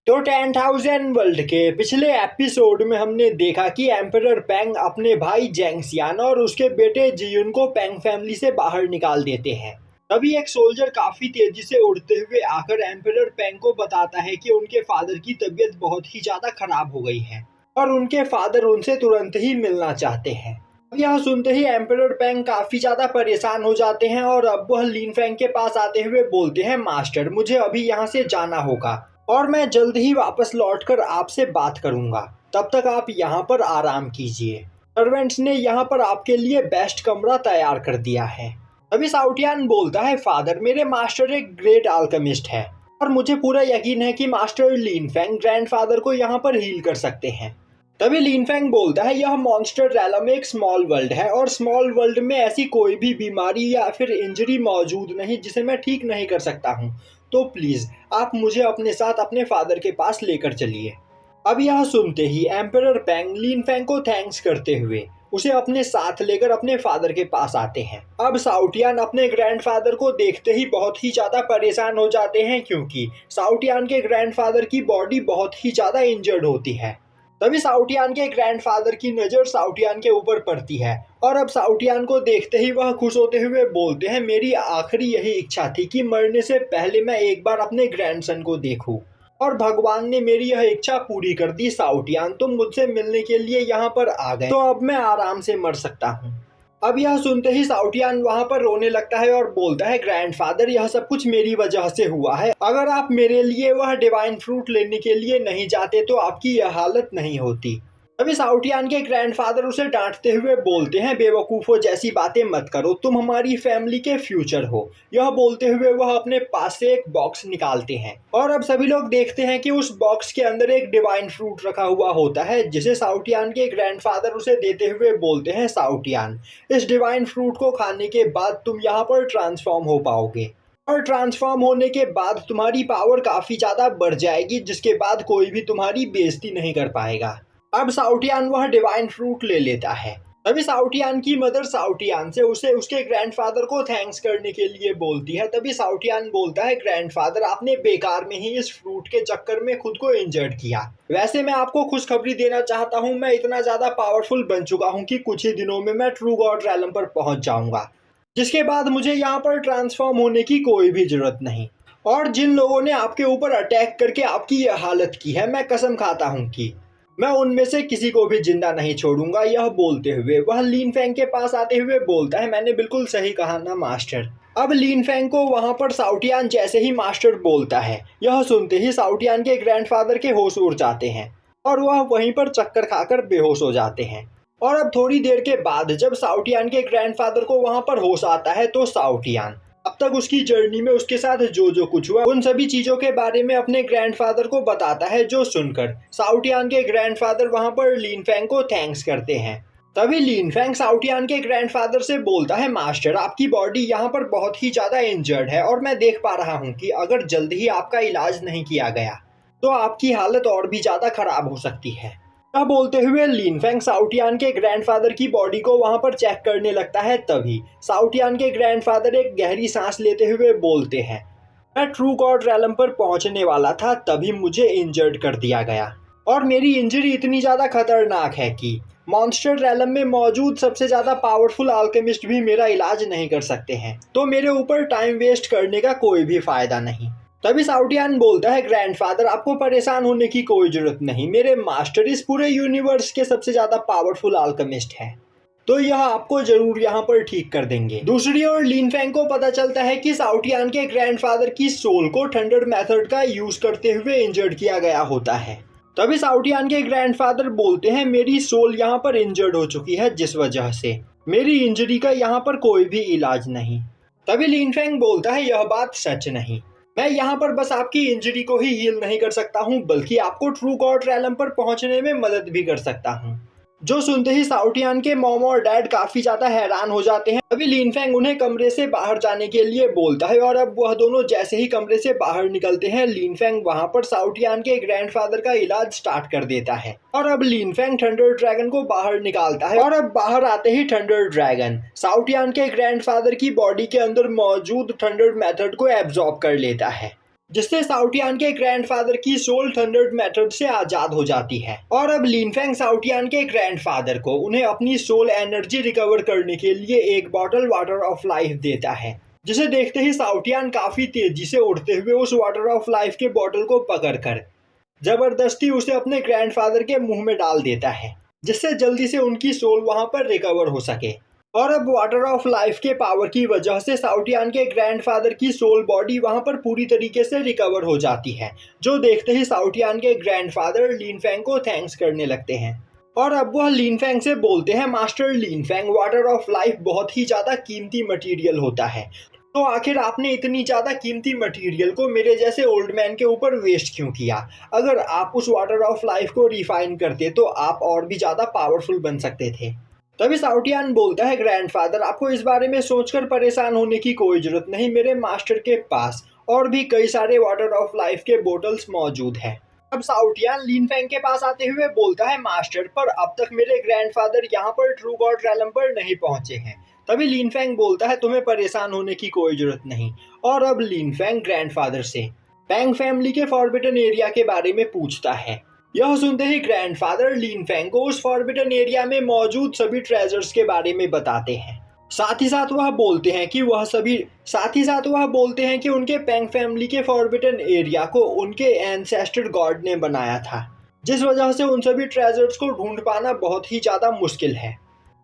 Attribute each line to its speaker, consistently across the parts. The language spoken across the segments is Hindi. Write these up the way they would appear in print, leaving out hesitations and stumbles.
Speaker 1: तो 10,000 वर्ल्ड के पिछले एपिसोड में हमने देखा कि एम्परर पेंग अपने भाई जेंग्सियान और उसके बेटे जियुन को पेंग फैमिली से बाहर निकाल देते हैं। तभी एक सोल्जर काफी तेजी से उड़ते हुए आकर एम्परर पेंग को बताता है कि उनके फादर की तबीयत बहुत ही ज्यादा खराब हो गई है और उनके फादर उनसे तुरंत ही मिलना चाहते हैं। अब यह सुनते ही एम्परर पेंग काफी ज्यादा परेशान हो जाते हैं और अब वह लीन फेंग के पास आते हुए बोलते हैं, मास्टर मुझे अभी यहाँ से जाना होगा और मैं जल्द ही वापस लौटकर आपसे बात करूंगा। तब तक आप यहाँ पर आराम कीजिए। सर्वेंट्स ने यहाँ पर आपके लिए बेस्ट कमरा तैयार कर दिया है। तभी साउटियान बोलता है, फादर मेरे मास्टर एक ग्रेट अल्केमिस्ट है और मुझे पूरा यकीन है कि मास्टर लीन फेंग ग्रैंडफादर को यहाँ पर हील कर सकते हैं। तभी लीन फेंग बोलता है, यह मॉन्स्टर रैलम एक स्मॉल वर्ल्ड है और स्मॉल वर्ल्ड में ऐसी कोई भी बीमारी या फिर इंजरी मौजूद नहीं जिसे मैं ठीक नहीं कर सकता हूँ। तो प्लीज आप मुझे अपने साथ अपने फादर के पास लेकर चलिए। अब यह सुनते ही एम्परर पेंग लीन फेंग को थैंक्स करते हुए उसे अपने साथ लेकर अपने फादर के पास आते हैं। अब साउटियान अपने ग्रैंडफादर को देखते ही बहुत ही ज्यादा परेशान हो जाते हैं क्योंकि साउटियान के ग्रैंडफादर की बॉडी बहुत ही ज्यादा इंजर्ड होती है। तभी साउटियान के ग्रैंडफादर की नज़र साउटियान के ऊपर पड़ती है और अब साउटियान को देखते ही वह खुश होते हुए बोलते हैं, मेरी आखिरी यही इच्छा थी कि मरने से पहले मैं एक बार अपने ग्रैंडसन को देखूं और भगवान ने मेरी यह इच्छा पूरी कर दी। साउटियान तुम मुझसे मिलने के लिए यहाँ पर आ गए तो अब मैं आराम से मर सकता हूँ। अब यह सुनते ही साउटियान वहां पर रोने लगता है और बोलता है, ग्रैंडफादर यह सब कुछ मेरी वजह से हुआ है। अगर आप मेरे लिए वह डिवाइन फ्रूट लेने के लिए नहीं जाते तो आपकी यह हालत नहीं होती। अभी साउटियान के ग्रैंडफादर उसे डांटते हुए बोलते हैं, बेवकूफ़ों जैसी बातें मत करो, तुम हमारी फैमिली के फ्यूचर हो। यह बोलते हुए वह अपने पास से एक बॉक्स निकालते हैं और अब सभी लोग देखते हैं कि उस बॉक्स के अंदर एक डिवाइन फ्रूट रखा हुआ होता है जिसे साउटियान के ग्रैंडफादर उसे देते हुए बोलते हैं, साउटियान इस डिवाइन फ्रूट को खाने के बाद तुम यहाँ पर ट्रांसफॉर्म हो पाओगे और ट्रांसफॉर्म होने के बाद तुम्हारी पावर काफ़ी ज़्यादा बढ़ जाएगी जिसके बाद कोई भी तुम्हारी बेइज्जती नहीं कर पाएगा। अब साउटियान वह डिवाइन फ्रूट ले लेता है। तभी साउटियान की मदर साउटियान से उसे उसके ग्रैंडफादर को थैंक्स करने के लिए बोलती है। तभी साउटियान बोलता है, ग्रैंडफादर आपने बेकार में ही इस फ्रूट के चक्कर में खुद को इंजर्ड किया। वैसे मैं आपको खुशखबरी देना चाहता हूँ, मैं इतना ज़्यादा पावरफुल बन चुका हूँ कि कुछ ही दिनों में मैं ट्रू गॉड रैलम पर पहुँच जाऊँगा, जिसके बाद मुझे यहाँ पर ट्रांसफॉर्म होने की कोई भी जरूरत नहीं। और जिन लोगों ने आपके ऊपर अटैक करके आपकी यह हालत की है, मैं कसम खाता हूँ कि मैं उनमें से किसी को भी जिंदा नहीं छोड़ूंगा। यह बोलते हुए वह लीन फेंग के पास आते हुए बोलता है, मैंने बिल्कुल सही कहा ना मास्टर। अब लीन फेंग को वहां पर साउटियान जैसे ही मास्टर बोलता है, यह सुनते ही साउटियान के ग्रैंडफादर के होश उड़ जाते हैं और वह वहीं पर चक्कर खाकर बेहोश हो जाते हैं। और अब थोड़ी देर के बाद जब साउटियान के ग्रैंडफादर को वहां पर होश आता है तो साउटियान अब तक उसकी जर्नी में उसके साथ जो जो कुछ हुआ उन सभी चीजों के बारे में अपने ग्रैंडफादर को बताता है, जो सुनकर साउटियान के ग्रैंडफादर वहां पर लीन फेंग को थैंक्स करते हैं। तभी लीन फेंग साउटियान के ग्रैंडफादर से बोलता है, मास्टर आपकी बॉडी यहाँ पर बहुत ही ज्यादा इंजर्ड है और मैं देख पा रहा हूँ कि अगर जल्द ही आपका इलाज नहीं किया गया तो आपकी हालत और भी ज्यादा खराब हो सकती है। यह बोलते हुए लीन फेंग साउटियान के ग्रैंडफादर की बॉडी को वहां पर चेक करने लगता है। तभी साउटियान के ग्रैंडफादर एक गहरी सांस लेते हुए बोलते हैं, मैं ट्रू गॉड रैलम पर पहुंचने वाला था तभी मुझे इंजर्ड कर दिया गया और मेरी इंजरी इतनी ज़्यादा खतरनाक है कि मॉन्स्टर रैलम में मौजूद सबसे ज़्यादा पावरफुल अल्केमिस्ट भी मेरा इलाज नहीं कर सकते हैं, तो मेरे ऊपर टाइम वेस्ट करने का कोई भी फ़ायदा नहीं। तभी साउटियान बोलता है, ग्रैंडफादर आपको परेशान होने की कोई जरूरत नहीं, मेरे मास्टर इस पूरे यूनिवर्स के सबसे ज़्यादा पावरफुल अल्केमिस्ट है, तो यह आपको जरूर यहाँ पर ठीक कर देंगे। दूसरी ओर लीन फेंग को पता चलता है कि साउटियान के ग्रैंडफादर की सोल को थंडर मेथड का यूज करते हुए इंजर्ड किया गया होता है। तभी साउटियान के ग्रैंडफादर बोलते हैं, मेरी सोल यहाँ पर इंजर्ड हो चुकी है जिस वजह से मेरी इंजरी का यहाँ पर कोई भी इलाज नहीं। तभी लीन फेंग बोलता है, यह बात सच नहीं, मैं यहाँ पर बस आपकी इंजरी को ही हील नहीं कर सकता हूँ बल्कि आपको ट्रू गॉड रैलम पर पहुँचने में मदद भी कर सकता हूँ। जो सुनते ही साउटियान के मॉम और डैड काफी ज्यादा हैरान हो जाते हैं। अभी लीन फेंग उन्हें कमरे से बाहर जाने के लिए बोलता है और अब वह दोनों जैसे ही कमरे से बाहर निकलते हैं, लीन फेंग वहां पर साउटियान के ग्रैंडफादर का इलाज स्टार्ट कर देता है और अब लीन फेंग थंडर ड्रैगन को बाहर निकालता है और अब बाहर आते ही थंडर ड्रैगन साउटियान के ग्रैंडफादर की बॉडी के अंदर मौजूद थंडर मेथड को एब्जॉर्ब कर लेता है, जिससे साउटियान के ग्रैंडफादर की सोल थंडर्ड मेथड से आजाद हो जाती है। और अब लिनफेंग साउटियान के ग्रैंडफादर को उन्हें अपनी सोल एनर्जी रिकवर करने के लिए एक बॉटल वाटर ऑफ लाइफ देता है, जिसे देखते ही साउटियान काफी तेजी से उड़ते हुए उस वाटर ऑफ लाइफ के बॉटल को पकड़कर जबरदस्ती उसे अपने ग्रैंडफादर के मुंह में डाल देता है, जिससे जल्दी से उनकी सोल वहां पर रिकवर हो सके। और अब वाटर ऑफ लाइफ के पावर की वजह से साउटियान के ग्रैंडफादर की सोल बॉडी वहां पर पूरी तरीके से रिकवर हो जाती है, जो देखते ही साउटियान के ग्रैंडफादर लिनफेंग को थैंक्स करने लगते हैं। और अब वह लिनफेंग से बोलते हैं, master Linfeng, water of life बहुत ही ज़्यादा कीमती मटेरियल होता है, तो आखिर आपने इतनी ज़्यादा कीमती मटेरियल को मेरे जैसे ओल्ड मैन के ऊपर वेस्ट क्यों किया? अगर आप उस वाटर ऑफ लाइफ को रिफाइन करते तो आप और भी ज़्यादा पावरफुल बन सकते थे। तभी साउटियान बोलता है, ग्रैंडफादर, आपको इस बारे में सोचकर परेशान होने की कोई ज़रूरत नहीं, मेरे मास्टर के पास और भी कई सारे वाटर ऑफ लाइफ के बोटल्स मौजूद हैं। अब साउटियान लिनफेंग के पास आते हुए बोलता है, मास्टर, पर अब तक मेरे ग्रैंडफादर यहाँ पर ट्रू गॉड रैलम पर नहीं पहुँचे हैं। तभी लिनफेंग बोलता है, तुम्हें परेशान होने की कोई जरूरत नहीं। और अब लिनफेंग ग्रैंडफादर से पैंग फैमिली के फॉरबिडन एरिया के बारे में पूछता है। यह सुनते ही ग्रैंडफादर लिनफेंग को उस फॉरबिडन एरिया में मौजूद सभी ट्रेजर्स के बारे में बताते हैं। साथ ही साथ वह बोलते हैं कि उनके पैंग फैमिली के फॉरबिडन एरिया को उनके एंसेस्टर गॉड ने बनाया था, जिस वजह से उन सभी ट्रेजर्स को ढूंढ पाना बहुत ही ज़्यादा मुश्किल है।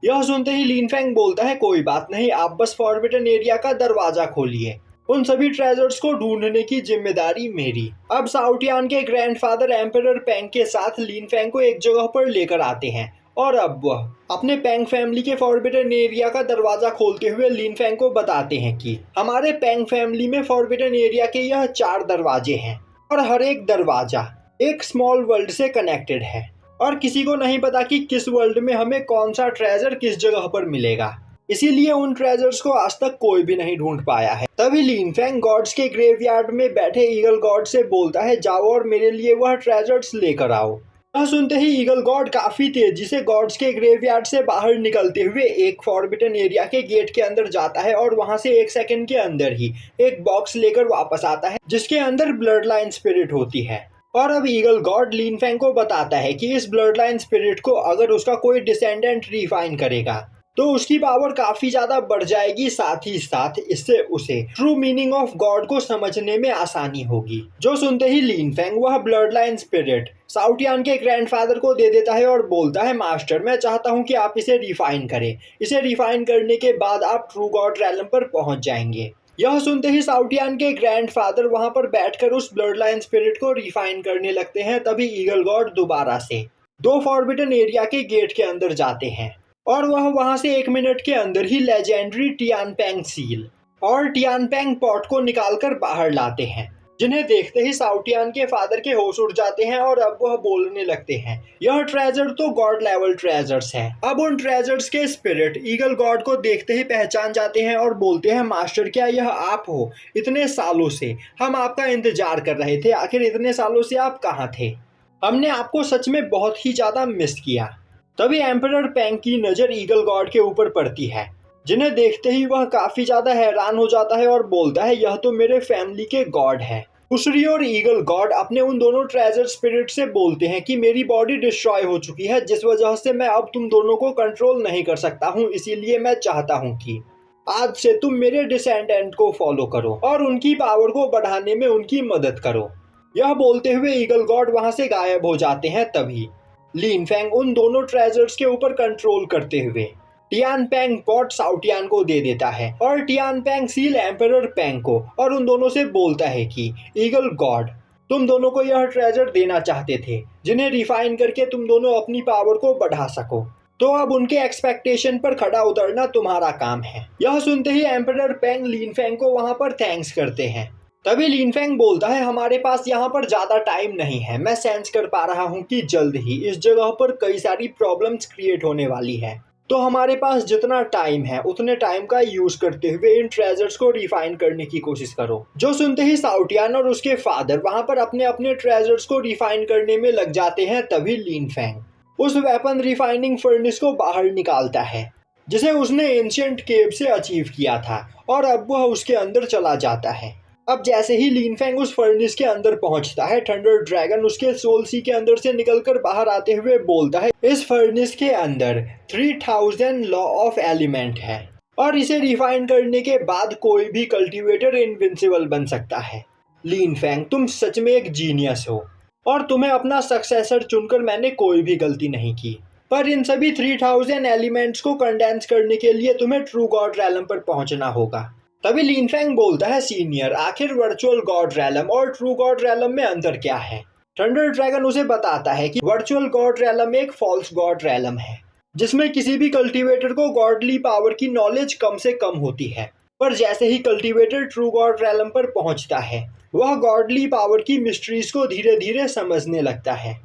Speaker 1: यह सुनते ही लिनफेंग बोलता है, कोई बात नहीं, आप बस फॉरबिडन एरिया का दरवाजा खोलिए, उन सभी ट्रेजर्स को ढूंढने की जिम्मेदारी मेरी। अब साउटियान के ग्रैंडफादर एम्परर पैंग के साथ लिनफेंग को एक जगह पर लेकर आते हैं और अब वह अपने पैंग फैमिली के फॉरबिडन एरिया का दरवाजा खोलते हुए लिनफेंग को बताते हैं कि हमारे पैंग फैमिली में फॉरबिडन एरिया के यह 4 दरवाजे हैं और हर एक दरवाजा एक स्मॉल वर्ल्ड से कनेक्टेड है और किसी को नहीं पता कि किस वर्ल्ड में हमें कौन सा ट्रेजर किस जगह पर मिलेगा, इसीलिए उन ट्रेजर्स को आज तक कोई भी नहीं ढूंढ पाया है। तभी लिनफेंग गॉड्स के ग्रेवयार्ड में बैठे ईगल गॉड से बोलता है, जाओ और मेरे लिए वह ट्रेजर्स लेकर आओ। यह सुनते ही ईगल गॉड काफी तेजी से गॉड्स के ग्रेवयार्ड से बाहर निकलते हुए एक फॉरबिडन एरिया के गेट के अंदर जाता है और वहां से 1 सेकंड के अंदर ही एक बॉक्स लेकर वापस आता है, जिसके अंदर ब्लड लाइन स्पिरिट होती है। और अब ईगल गॉड लिनफेंग को बताता है कि इस ब्लड लाइन स्पिरिट को अगर उसका कोई डिसेंडेंट रिफाइन करेगा तो उसकी पावर काफी ज्यादा बढ़ जाएगी, साथ ही साथ इससे उसे ट्रू मीनिंग ऑफ गॉड को समझने में आसानी होगी। जो सुनते ही लिनफेंग वह ब्लड लाइन स्पिरिट साउटियान के ग्रैंडफादर को दे देता है और बोलता है, मास्टर, मैं चाहता हूं कि आप इसे रिफाइन करें, इसे रिफाइन करने के बाद आप ट्रू गॉड रैलम पर पहुंच जाएंगे। यह सुनते ही साउटियान के ग्रैंडफादर वहां पर बैठकर उस ब्लड लाइन स्पिरिट को रिफाइन करने लगते हैं। तभी ईगल गॉड दोबारा से 2 फॉरबिडन एरिया के गेट के अंदर जाते हैं और वह वहां से 1 मिनट के अंदर ही लेजेंडरी टियानपेंग सील और टियानपेंग पॉट को निकालकर बाहर लाते हैं, जिन्हें देखते ही साउटियान के फादर के होश उड़ जाते हैं और अब वह बोलने लगते हैं, यह ट्रेजर तो गॉड लेवल ट्रेजर्स हैं। अब उन ट्रेजर्स के स्पिरिट ईगल गॉड को देखते ही पहचान जाते हैं और बोलते हैं, मास्टर, क्या यह आप हो? इतने सालों से हम आपका इंतजार कर रहे थे, आखिर इतने सालों से आप कहाँ थे? हमने आपको सच में बहुत ही ज्यादा मिस किया। तभी एम्परर पैंग की नज़र ईगल गॉड के ऊपर पड़ती है, जिन्हें देखते ही वह काफी ज्यादा हैरान हो जाता है और बोलता है, यह तो मेरे फैमिली के गॉड है। दूसरी ओर ईगल गॉड अपने उन दोनों ट्रेजर स्पिरिट से बोलते हैं कि मेरी बॉडी डिस्ट्रॉय हो चुकी है, जिस वजह से मैं अब तुम दोनों को कंट्रोल नहीं कर सकता हूँ, इसीलिए मैं चाहता हूँ कि आज से तुम मेरे डिसेंडेंट को फॉलो करो और उनकी पावर को बढ़ाने में उनकी मदद करो। यह बोलते हुए ईगल गॉड वहां से गायब हो जाते हैं। तभी लिनफेंग उन दोनों ट्रेजर्स के ऊपर कंट्रोल करते हुए टियानपेंग पॉट साउटियान को दे देता है और टियानपेंग सील एम्परर पैंग को, और उन दोनों से बोलता है कि ईगल गॉड, तुम दोनों को यह ट्रेजर देना चाहते थे, जिन्हें रिफाइन करके तुम दोनों अपनी पावर को बढ़ा सको, तो अब उनके एक्सपेक्टेशन पर खड़ा उतरना तुम्हारा काम है। यह सुनते ही एम्परर पैंग लिनफेंग को वहां पर थैंक्स करते हैं। तभी लिनफेंग बोलता है, हमारे पास यहाँ पर ज़्यादा टाइम नहीं है, मैं सेंस कर पा रहा हूँ कि जल्द ही इस जगह पर कई सारी प्रॉब्लम्स क्रिएट होने वाली है, तो हमारे पास जितना टाइम है उतने टाइम का यूज करते हुए इन ट्रेजर्स को रिफाइन करने की कोशिश करो। जो सुनते ही साउटियान और उसके फादर वहां पर अपने अपने ट्रेजर्स को रिफाइन करने में लग जाते हैं। तभी लिनफेंग उस वेपन रिफाइनिंग फर्नेस को बाहर निकालता है, जिसे उसने एंशिएंट केव से अचीव किया था, और अब वह उसके अंदर चला जाता है। अब जैसे ही लिनफेंग उस फर्नेस के अंदर पहुंचता है, थंडर ड्रैगन उसके सोल सी के अंदर से निकलकर बाहर आते हुए बोलता है, इस फर्नेस के अंदर 3000 लॉ ऑफ एलिमेंट है और इसे रिफाइन करने के बाद कोई भी कल्टीवेटर इनविंसिबल बन सकता है। लिनफेंग, तुम सच में एक जीनियस हो और तुम्हें अपना सक्सेसर चुनकर मैंने कोई भी गलती नहीं की। पर इन सभी 3000 एलिमेंट्स को कंडेंस करने के लिए तुम्हें ट्रू गॉड रैलम पर पहुंचना होगा। तभी लिनफेंग बोलता है, सीनियर, आखिर वर्चुअल गॉड रैलम और ट्रू गॉड रैलम में अंतर क्या है? थंडर ड्रैगन उसे बताता है कि वर्चुअल गॉड रैलम एक फॉल्स गॉड रैलम है जिसमें किसी भी कल्टीवेटर को गॉडली पावर की नॉलेज कम से कम होती है। पर जैसे ही कल्टीवेटर ट्रू गॉड रैलम पर पहुंचता है, वह गॉडली पावर की मिस्ट्रीज को धीरे धीरे समझने लगता है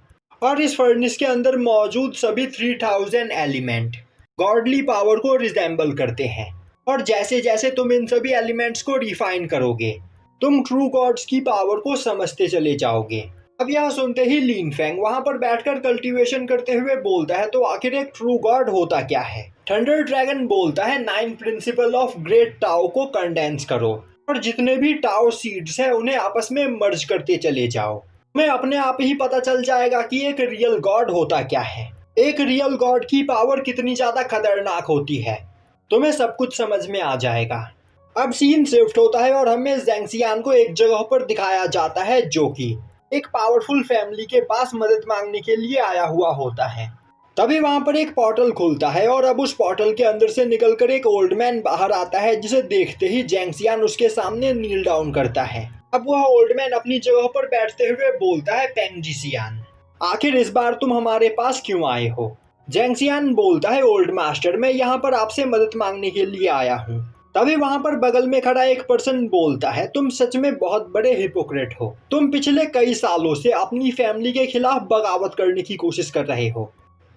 Speaker 1: और इस फर्नेस के अंदर मौजूद सभी 3000 एलिमेंट गॉडली पावर को रिजेंबल करते हैं। और जैसे जैसे तुम इन सभी एलिमेंट्स को रिफाइन करोगे, तुम ट्रू गॉड्स की पावर को समझते चले जाओगे। अब यह सुनते ही लिनफेंग वहां पर बैठकर कल्टीवेशन करते हुए बोलता है, तो आखिर एक ट्रू गॉड होता क्या है? थंडर ड्रैगन बोलता है, 9 प्रिंसिपल ऑफ ग्रेट टाओ को कंडेंस करो और जितने भी टाओ सीड्स हैं उन्हें आपस में मर्ज करते चले जाओ। तुम्हें अपने आप ही पता चल जाएगा कि एक रियल गॉड होता क्या है, एक रियल गॉड की पावर कितनी ज्यादा खतरनाक होती है। तुम्हें सब कुछ समझ में आ जाएगा। अब सीन शिफ्ट होता है और हमें ज़ेंक्सियान को एक जगह पर दिखाया जाता है जो कि एक पावरफुल फैमिली के पास मदद मांगने के लिए आया हुआ होता है। तभी वहां पर एक पोर्टल खुलता है और अब उस पोर्टल के अंदर से निकलकर एक ओल्ड मैन बाहर आता है, जिसे देखते ही ज़ेंक्सियान उसके सामने नील डाउन करता है। अब वह ओल्ड मैन अपनी जगह पर बैठते हुए बोलता है, पेंगजीसियान, आखिर इस बार तुम हमारे पास क्यों आए हो? ज़ेंक्सियान बोलता है, ओल्ड मास्टर, मैं यहाँ पर आपसे मदद मांगने के लिए आया हूँ। तभी वहां पर बगल में खड़ा एक पर्सन बोलता है, तुम सच में बहुत बड़े हिपोक्रेट हो। तुम पिछले कई सालों से अपनी फैमिली के खिलाफ बगावत करने की कोशिश कर रहे हो,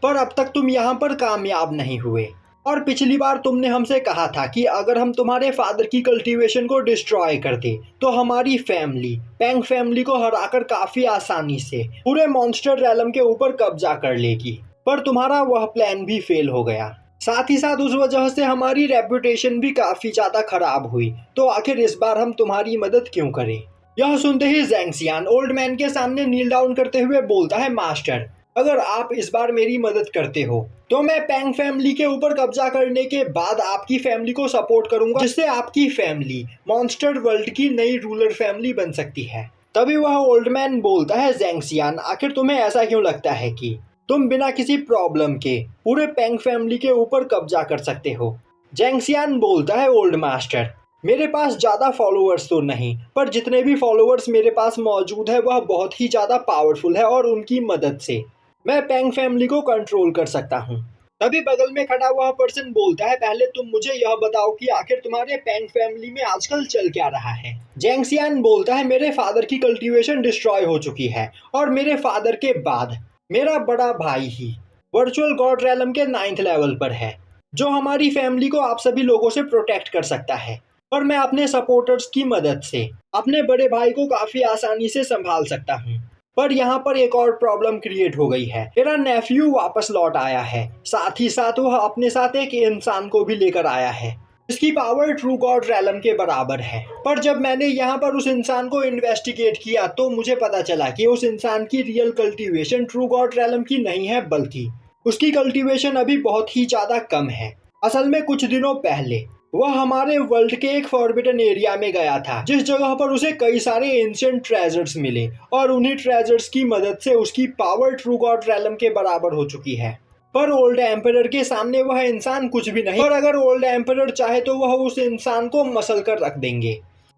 Speaker 1: पर अब तक तुम यहाँ पर कामयाब नहीं हुए। और पिछली बार तुमने हमसे कहा था कि अगर हम तुम्हारे फादर की कल्टीवेशन को डिस्ट्रॉय कर दे तो हमारी फैमिली पेंग फैमिली को हराकर काफी आसानी से पूरे मॉन्स्टर रैलम के ऊपर कब्जा कर लेगी। पर तुम्हारा वह प्लान भी फेल हो गया। साथ ही साथ उस वजह से हमारी रेपुटेशन भी काफी ज्यादा खराब हुई। तो आखिर इस बार हम तुम्हारी मदद क्यों करें? यह सुनते ही ज़ेंक्सियान ओल्ड मैन के सामने नील डाउन करते हुए बोलता है, मास्टर, अगर आप इस बार मेरी मदद करते हो तो मैं पेंग फैमिली के ऊपर कब्जा करने के बाद आपकी फैमिली को सपोर्ट करूंगा, जिससे आपकी फैमिली मॉन्स्टर वर्ल्ड की नई रूलर फैमिली बन सकती है। तभी वह ओल्ड मैन बोलता है, ज़ेंक्सियान, आखिर तुम्हें ऐसा क्यों लगता है कि तुम बिना किसी प्रॉब्लम के पूरे पेंग फैमिली के ऊपर कब्जा कर सकते हो? ज़ेंक्सियान बोलता है, ओल्ड मास्टर, मेरे पास ज़्यादा फॉलोअर्स तो नहीं, पर जितने भी फॉलोअर्स मेरे पास मौजूद है वह बहुत ही ज़्यादा पावरफुल है और उनकी मदद से मैं पेंग फैमिली को कंट्रोल कर सकता हूँ। तभी बगल में खड़ा हुआ पर्सन बोलता है, पहले तुम मुझे यह बताओ कि आखिर तुम्हारे पेंग फैमिली में आजकल चल क्या रहा है? ज़ेंक्सियान बोलता है, मेरे फादर की कल्टीवेशन डिस्ट्रॉय हो चुकी है और मेरे फादर के बाद मेरा बड़ा भाई ही वर्चुअल गॉड रैलम के 9th लेवल पर है, जो हमारी फैमिली को आप सभी लोगों से प्रोटेक्ट कर सकता है। और मैं अपने सपोर्टर्स की मदद से अपने बड़े भाई को काफी आसानी से संभाल सकता हूँ। पर यहाँ पर एक और प्रॉब्लम क्रिएट हो गई है। मेरा नेफ्यू वापस लौट आया है, साथ ही साथ वह अपने साथ एक इंसान को भी लेकर आया है जिसकी पावर ट्रू गॉड रैलम के बराबर है। पर जब मैंने यहाँ पर उस इंसान को इन्वेस्टिगेट किया तो मुझे पता चला कि उस इंसान की real cultivation true God realm की नहीं है, बल्कि उसकी कल्टीवेशन अभी बहुत ही ज्यादा कम है। असल में कुछ दिनों पहले वह हमारे वर्ल्ड के एक फॉरबिडन एरिया में गया था, जिस जगह पर उसे कई सारे एंशिएंट ट्रेजर्स मिले और उन्हीं ट्रेजर्स की मदद से उसकी पावर ट्रू गॉड रैलम के बराबर हो चुकी है। पर ओल्ड एम्परर के सामने वह इंसान कुछ भी नहीं, और अगर ओल्ड एम्परर चाहे तो वह उस इंसान को मसल कर रख देंगे,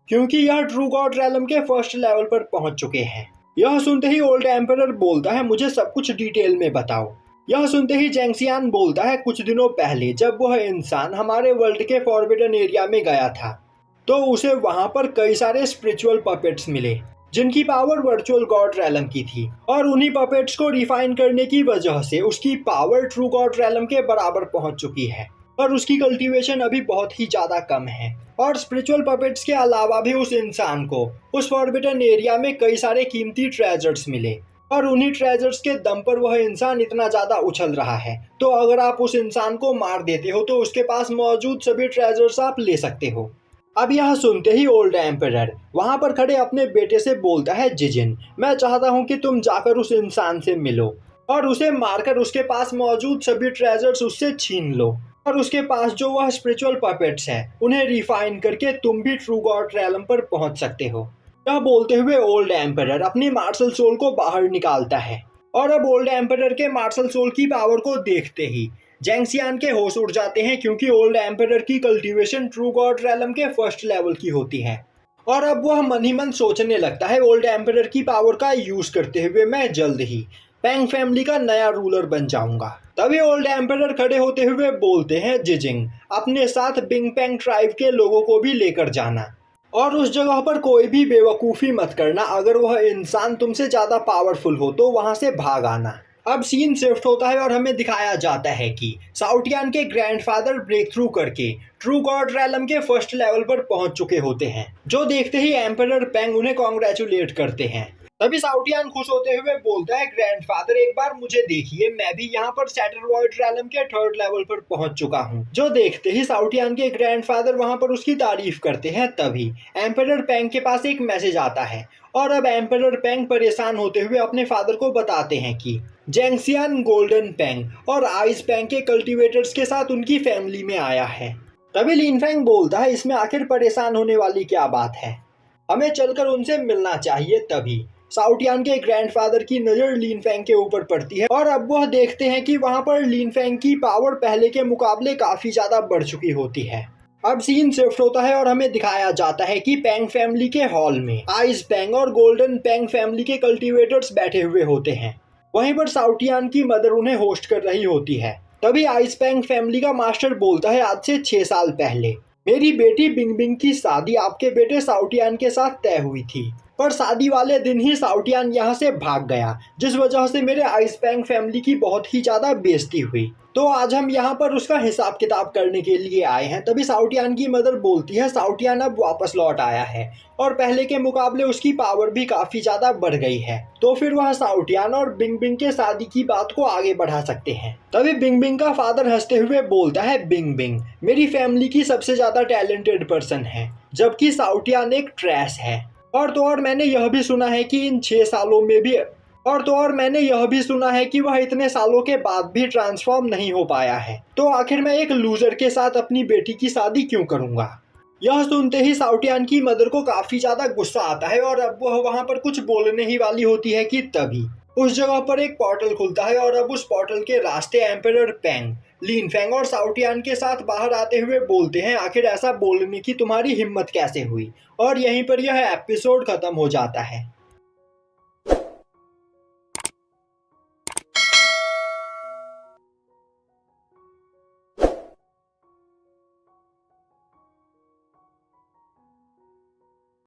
Speaker 1: क्योंकि यह ट्रू गॉड रैलम के फर्स्ट लेवल पर पहुंच चुके हैं। यह सुनते ही ओल्ड एम्परर बोलता है, मुझे सब कुछ डिटेल में बताओ। यह सुनते ही ज़ेंक्सियान बोलता है, कुछ दिनों पहले जब वह इंसान हमारे वर्ल्ड के फॉरबिडन एरिया में गया था तो उसे वहां पर कई सारे स्पिरिचुअल पपेट्स मिले जिनकी पावर वर्चुअल गॉड रैलम की थी, और उन्हीं पपेट्स को रिफाइन करने की वजह से उसकी पावर ट्रू गॉड रैलम के बराबर पहुंच चुकी है। पर उसकी कल्टीवेशन अभी बहुत ही ज्यादा कम है। और स्पिरिचुअल पपेट्स के अलावा भी उस इंसान को उस फॉरबिडन एरिया में कई सारे कीमती ट्रेजर्स मिले, और उन्हीं ट्रेजर्स के दम पर वह इंसान इतना ज्यादा उछल रहा है। तो अगर आप उस इंसान को मार देते हो तो उसके पास मौजूद सभी ट्रेजर्स आप ले सकते हो। अब यह सुनते ही ओल्ड एम्परर वहां पर खड़े अपने बेटे से बोलता है, जिजिन, मैं चाहता हूं कि तुम जाकर उस इंसान से मिलो और उसे मारकर उसके पास मौजूद सभी ट्रेजर्स उससे छीन लो और उसके पास जो वह स्पिरिचुअल पपेट्स हैं उन्हें रिफाइन करके तुम भी ट्रू गॉड रैलम पर पहुंच सकते हो। यह बोलते हुए ओल्ड एम्परर अपनी मार्शल सोल को बाहर निकालता है और अब ओल्ड एम्परर के मार्शल सोल की पावर को देखते ही जैंक्सियान के होश उड़ जाते हैं, क्योंकि ओल्ड एम्परर की कल्टीवेशन ट्रू गॉड रैलम के फर्स्ट लेवल की होती है और अब वह मन ही मन सोचने लगता है, ओल्ड एम्परर की पावर का यूज करते हुए मैं जल्द ही पैंग फैमिली का नया रूलर बन जाऊंगा। तभी ओल्ड एम्परर खड़े होते हुए बोलते हैं, जिजिंग, अपने साथ बिंग पैंग ट्राइब के लोगों को भी लेकर जाना और उस जगह पर कोई भी बेवकूफ़ी मत करना। अगर वह इंसान तुमसे ज़्यादा पावरफुल हो तो वहाँ से भाग आना। अब सीन शिफ्ट होता है और हमें दिखाया जाता है कि साउटियान के ग्रैंडफादर ब्रेक थ्रू करके ट्रू गॉड रैलम के फर्स्ट लेवल पर पहुंच चुके होते हैं, जो देखते ही एम्परर पेंग उन्हें कॉन्ग्रेचुलेट करते हैं। तभी साउटियान खुश होते हुए बोलता है, ग्रैंडफादर, एक बार मुझे देखिए, मैं भी यहाँ पर सैटरवॉइड रैलम के थर्ड लेवल पर पहुंच चुका हूँ। जो देखते ही साउटियान के ग्रैंडफादर वहाँ पर उसकी तारीफ करते हैं। तभी एम्परर पेंग के पास एक मैसेज आता है और अब एम्परर पेंग परेशान होते हुए अपने फादर को बताते हैं कि जैंक्सियान गोल्डन पेंग और आइस पेंग के कल्टीवेटर्स के साथ उनकी फैमिली में आया है। तभी लिनफेंग बोलता है, इसमें आखिर परेशान होने वाली क्या बात है, हमें चलकर उनसे मिलना चाहिए। तभी साउटियान के ग्रैंडफादर की नज़र लिनफेंग के ऊपर पड़ती है और अब वह देखते हैं कि वहाँ पर लिनफेंग की पावर पहले के मुकाबले काफ़ी ज़्यादा बढ़ चुकी होती है। अब सीन शिफ्ट होता है और हमें दिखाया जाता है कि पेंग फैमिली के हॉल में आइस पेंग और गोल्डन पेंग फैमिली के कल्टीवेटर्स बैठे हुए होते हैं। वहीं पर साउटियान की मदर उन्हें होस्ट कर रही होती है। तभी आइस पेंग फैमिली का मास्टर बोलता है, आज से 6 साल पहले मेरी बेटी बिंग बिंग की शादी आपके बेटे साउटियान के साथ तय हुई थी, पर शादी वाले दिन ही साउटियान यहाँ से भाग गया, जिस वजह से मेरे आइस पेंग फैमिली की बहुत ही ज़्यादा बेइज्जती हुई। तो आज हम यहाँ पर उसका हिसाब किताब करने के लिए आए हैं। तभी साउटियान की मदर बोलती है, साउटियान अब वापस लौट आया है और पहले के मुकाबले उसकी पावर भी काफ़ी ज़्यादा बढ़ गई है, तो फिर वह साउटियान और बिंग बिंग के शादी की बात को आगे बढ़ा सकते हैं। तभी बिंग बिंग का फादर हंसते हुए बोलता है, बिंग बिंग मेरी फैमिली की सबसे ज़्यादा टैलेंटेड पर्सन है, जबकि साउटियान एक ट्रैश है। और तो और मैंने यह भी सुना है कि इन 6 सालों में भी मैंने यह भी सुना है कि वह इतने सालों के बाद भी ट्रांसफॉर्म नहीं हो पाया है, तो आखिर मैं एक लूजर के साथ अपनी बेटी की शादी क्यों करूंगा। यह सुनते ही साउटियान की मदर को काफी ज्यादा गुस्सा आता है और अब वह वहां पर कुछ बोलने ही वाली होती है कि तभी उस जगह पर एक पोर्टल खुलता है और अब उस पोर्टल के रास्ते एम्परर पेंग, लिनफेंग और साउटियान के साथ बाहर आते हुए बोलते हैं, आखिर ऐसा बोलने की तुम्हारी हिम्मत कैसे हुई। और यहीं पर यह एपिसोड खत्म हो जाता है।